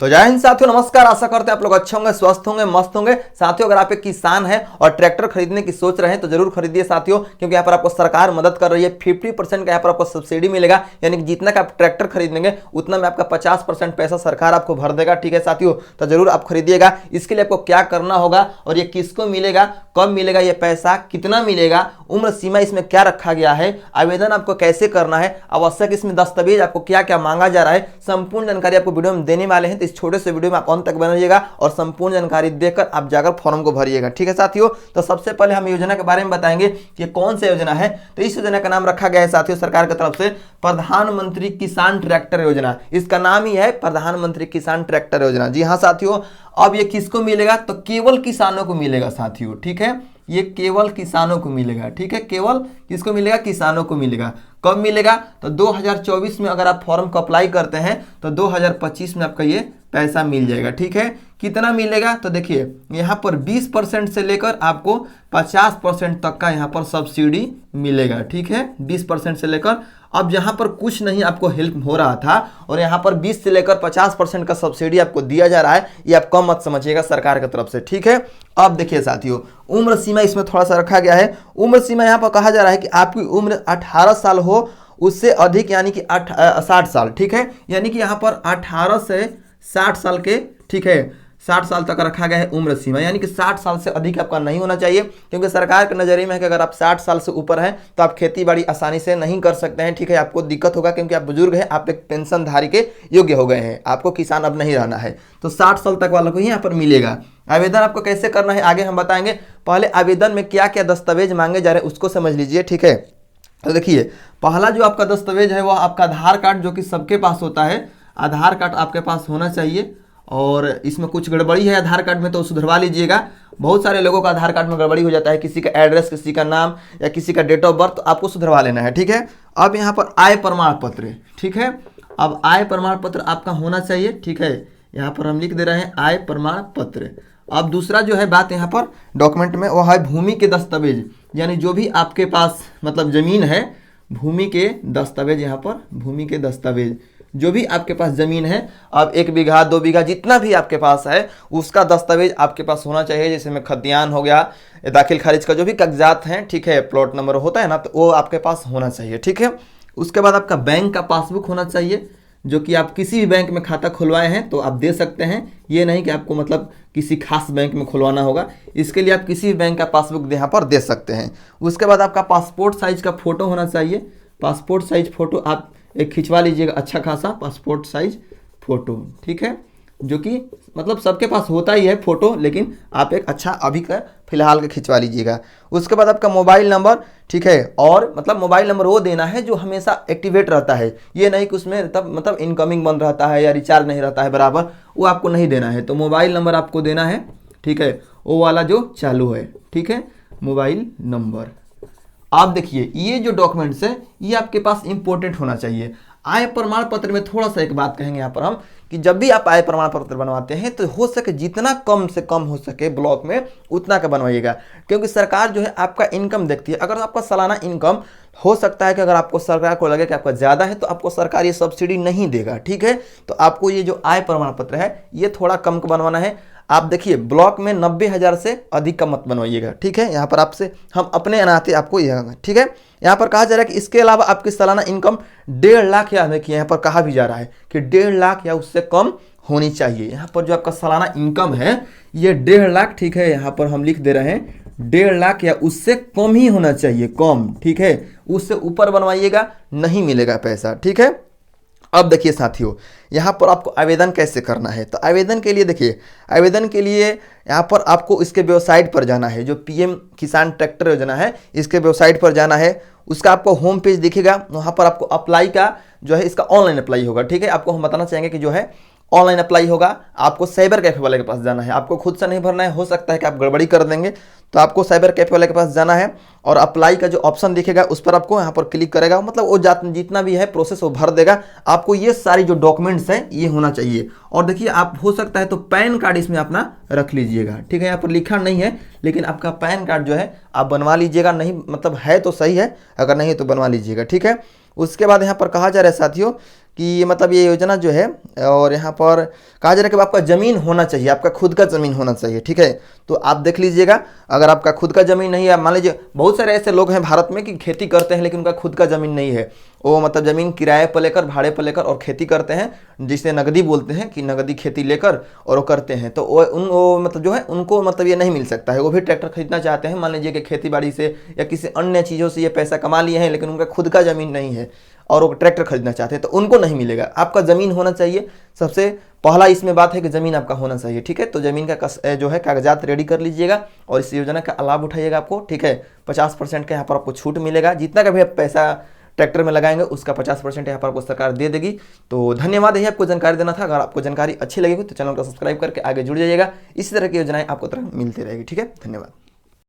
तो जय हिंद साथियों, नमस्कार। आशा करते हैं आप लोग अच्छे होंगे, स्वस्थ होंगे, मस्त होंगे। साथियों, अगर आप एक किसान हैं और ट्रैक्टर खरीदने की सोच रहे हैं तो जरूर खरीदिए साथियों, क्योंकि यहाँ पर आपको सरकार मदद कर रही है। 50% का यहाँ पर आपको सब्सिडी मिलेगा, यानी कि जितना का आप ट्रैक्टर खरीदेंगे उतना में आपका 50% पैसा सरकार आपको भर देगा। ठीक है साथियों, तो जरूर आप खरीदिएगा। इसके लिए आपको क्या करना होगा और ये किसको मिलेगा, कब मिलेगा, ये पैसा कितना मिलेगा, उम्र सीमा इसमें क्या रखा गया है, आवेदन आपको कैसे करना है, आवश्यक इसमें दस्तावेज आपको क्या क्या मांगा जा रहा है, संपूर्ण जानकारी आपको वीडियो में देने वाले हैं। तो इस छोटे से वीडियो में आप अंत तक बनिएगा और संपूर्ण जानकारी देकर आप जाकर फॉर्म को भरिएगा। ठीक है साथियों, तो सबसे पहले हम योजना के बारे में बताएंगे कि कौन सी योजना है। तो इस योजना का नाम रखा गया है साथियों सरकार की तरफ से प्रधानमंत्री किसान ट्रैक्टर योजना। इसका नाम ही है प्रधानमंत्री किसान ट्रैक्टर योजना। जी हाँ साथियों, अब ये किसको मिलेगा, तो केवल किसानों को मिलेगा साथियों। ठीक है, ये केवल किसानों को मिलेगा। ठीक है, केवल किसको मिलेगा, किसानों को मिलेगा। कब मिलेगा, तो 2024 में अगर आप फॉर्म को अप्लाई करते हैं तो 2025 में आपका ये पैसा मिल जाएगा। ठीक है, कितना मिलेगा, तो देखिए यहाँ पर 20% से लेकर आपको 50% तक का यहाँ पर सब्सिडी मिलेगा। ठीक है, 20% से लेकर, अब यहाँ पर कुछ नहीं आपको हेल्प हो रहा था और यहाँ पर 20 से लेकर 50% का सब्सिडी आपको दिया जा रहा है। ये आप कम मत समझिएगा सरकार की तरफ से। ठीक है, अब देखिए साथियों, उम्र सीमा इसमें थोड़ा सा रखा गया है। उम्र सीमा यहाँ पर कहा जा रहा है कि आपकी उम्र 18 साल हो, उससे अधिक यानी कि 60 साल। ठीक है, यानी कि यहाँ पर 18 से 60 साल के, ठीक है, 60 साल तक रखा गया है उम्र सीमा, यानी कि 60 साल से अधिक आपका नहीं होना चाहिए, क्योंकि सरकार के नज़रिए में है कि अगर आप 60 साल से ऊपर हैं तो आप खेती बाड़ी आसानी से नहीं कर सकते हैं। ठीक है, आपको दिक्कत होगा क्योंकि आप बुजुर्ग हैं, आप एक पेंशनधारी के योग्य हो गए हैं, आपको किसान अब नहीं रहना है। तो 60 साल तक वालों को ही यहाँ पर मिलेगा। आवेदन आपको कैसे करना है आगे हम बताएंगे। पहले आवेदन में क्या क्या दस्तावेज मांगे जा रहे हैं उसको समझ लीजिए। ठीक है, तो देखिए पहला जो आपका दस्तावेज है वो आपका आधार कार्ड, जो कि सबके पास होता है। आधार कार्ड आपके पास होना चाहिए और इसमें कुछ गड़बड़ी है आधार कार्ड में तो सुधरवा लीजिएगा। बहुत सारे लोगों का आधार कार्ड में गड़बड़ी हो जाता है, किसी का एड्रेस, किसी का नाम या किसी का डेट ऑफ बर्थ, तो आपको सुधरवा लेना है। ठीक है, अब यहाँ पर आय प्रमाण पत्र। ठीक है, अब आय प्रमाण पत्र आपका होना चाहिए। ठीक है, यहाँ पर हम लिख दे रहे हैं आय प्रमाण पत्र। अब दूसरा जो है बात यहाँ पर डॉक्यूमेंट में वो है भूमि के दस्तावेज, यानी जो भी आपके पास मतलब जमीन है, भूमि के दस्तावेज, यहाँ पर भूमि के दस्तावेज जो भी आपके पास ज़मीन है, अब 1 बीघा 2 बीघा जितना भी आपके पास है उसका दस्तावेज आपके पास होना चाहिए। जैसे में खतियान हो गया, दाखिल खारिज का जो भी कागजात हैं, ठीक है, प्लॉट नंबर होता है ना, तो वो आपके पास होना चाहिए। ठीक है, उसके बाद आपका बैंक का पासबुक होना चाहिए, जो कि आप किसी भी बैंक में खाता खुलवाए हैं तो आप दे सकते हैं। ये नहीं कि आपको मतलब किसी खास बैंक में खुलवाना होगा, इसके लिए आप किसी भी बैंक का पासबुक यहाँ पर दे सकते हैं। उसके बाद आपका पासपोर्ट साइज का फ़ोटो होना चाहिए। पासपोर्ट साइज फ़ोटो आप एक खिंचवा लीजिएगा, अच्छा खासा पासपोर्ट साइज फ़ोटो। ठीक है, जो कि मतलब सबके पास होता ही है फ़ोटो, लेकिन आप एक अच्छा अभी का फिलहाल का खिंचवा लीजिएगा। उसके बाद आपका मोबाइल नंबर, ठीक है, और मतलब मोबाइल नंबर वो देना है जो हमेशा एक्टिवेट रहता है। ये नहीं कि उसमें तब मतलब इनकमिंग बंद रहता है या रिचार्ज नहीं रहता है बराबर, वो आपको नहीं देना है। तो मोबाइल नंबर आपको देना है, ठीक है, वो वाला जो चालू है। ठीक है, मोबाइल नंबर। आप देखिए ये जो डॉक्यूमेंट्स है ये आपके पास इंपॉर्टेंट होना चाहिए। आय प्रमाण पत्र में थोड़ा सा एक बात कहेंगे यहाँ पर हम, कि जब भी आप आय प्रमाण पत्र बनवाते हैं तो हो सके जितना कम से कम हो सके ब्लॉक में उतना का बनवाइएगा, क्योंकि सरकार जो है आपका इनकम देखती है। अगर आपका सालाना इनकम हो सकता है कि अगर आपको सरकार को लगे कि आपका ज़्यादा है तो आपको सरकार ये सब्सिडी नहीं देगा। ठीक है, तो आपको ये जो आय प्रमाण पत्र है ये थोड़ा कम का बनवाना है। आप देखिए ब्लॉक में 90,000 से अधिक का मत बनवाइएगा। ठीक है, यहाँ पर आपसे हम अपने नाते आपको यह, ठीक है, यहाँ पर कहा जा रहा है कि इसके अलावा आपकी सालाना इनकम 1.5 लाख, या देखिए यहाँ पर कहा भी जा रहा है कि 1.5 लाख या उससे कम होनी चाहिए। यहाँ पर जो आपका सालाना इनकम है ये 1.5 लाख, ठीक है, यहाँ पर हम लिख दे रहे हैं 1.5 लाख या उससे कम ही होना चाहिए, कम। ठीक है, उससे ऊपर बनवाइएगा नहीं मिलेगा पैसा। ठीक है, अब देखिए साथियों यहाँ पर आपको आवेदन कैसे करना है। तो आवेदन के लिए देखिए, आवेदन के लिए यहाँ पर आपको इसके वेबसाइट पर जाना है, जो पीएम किसान ट्रैक्टर योजना है इसके वेबसाइट पर जाना है। उसका आपको होम पेज दिखेगा, वहाँ पर आपको अप्लाई का जो है इसका ऑनलाइन अप्लाई होगा। ठीक है, आपको हम बताना चाहेंगे कि जो है ऑनलाइन अप्लाई होगा। आपको साइबर कैफे वाले के पास जाना है, आपको खुद से नहीं भरना है, हो सकता है कि आप गड़बड़ी कर देंगे, तो आपको साइबर कैफे वाले के पास जाना है और अप्लाई का जो ऑप्शन दिखेगा उस पर आपको यहाँ पर क्लिक करेगा, मतलब वो जितना भी है प्रोसेस वो भर देगा। आपको ये सारी जो डॉक्यूमेंट्स हैं ये होना चाहिए। और देखिए आप हो सकता है तो पैन कार्ड इसमें अपना रख लीजिएगा। ठीक है, यहाँ पर लिखा नहीं है लेकिन आपका पैन कार्ड जो है आप बनवा लीजिएगा, नहीं मतलब है तो सही है, अगर नहीं तो बनवा लीजिएगा। ठीक है, उसके बाद यहाँ पर कहा जा रहा है साथियों कि मतलब ये योजना जो है, और यहाँ पर कहा जा रहा है कि आपका ज़मीन होना चाहिए, आपका खुद का ज़मीन होना चाहिए, ठीक है। तो आप देख लीजिएगा, अगर आपका खुद का ज़मीन नहीं है, मान लीजिए बहुत सारे ऐसे लोग हैं भारत में कि खेती करते हैं लेकिन उनका खुद का ज़मीन नहीं है, वो मतलब ज़मीन किराए पर लेकर, भाड़े पर लेकर और खेती करते हैं, जिसे नगदी बोलते हैं, कि नगदी खेती लेकर और वो करते हैं। तो वो मतलब जो है उनको मतलब ये नहीं मिल सकता है। वो भी ट्रैक्टर खरीदना चाहते हैं, मान लीजिए कि खेती बाड़ी से या किसी अन्य चीज़ों से ये पैसा कमा लिए हैं लेकिन उनका खुद का ज़मीन नहीं है और वो ट्रैक्टर खरीदना चाहते हैं, तो उनको नहीं मिलेगा। आपका ज़मीन होना चाहिए, सबसे पहला इसमें बात है कि ज़मीन आपका होना चाहिए, ठीक है। तो ज़मीन का जो है कागजात रेडी कर लीजिएगा और इस योजना का लाभ उठाइएगा आपको, ठीक है। 50% का यहाँ पर आपको छूट मिलेगा, जितना का भी आप पैसा ट्रैक्टर में लगाएंगे उसका 50% यहाँ पर आपको सरकार दे देगी। तो धन्यवाद, यही आपको जानकारी देना था। अगर आपको जानकारी अच्छी लगी हो तो चैनल को सब्सक्राइब करके आगे जुड़ जाइएगा। इसी तरह की योजनाएं आपको तरह मिलती रहेगी, ठीक है। धन्यवाद।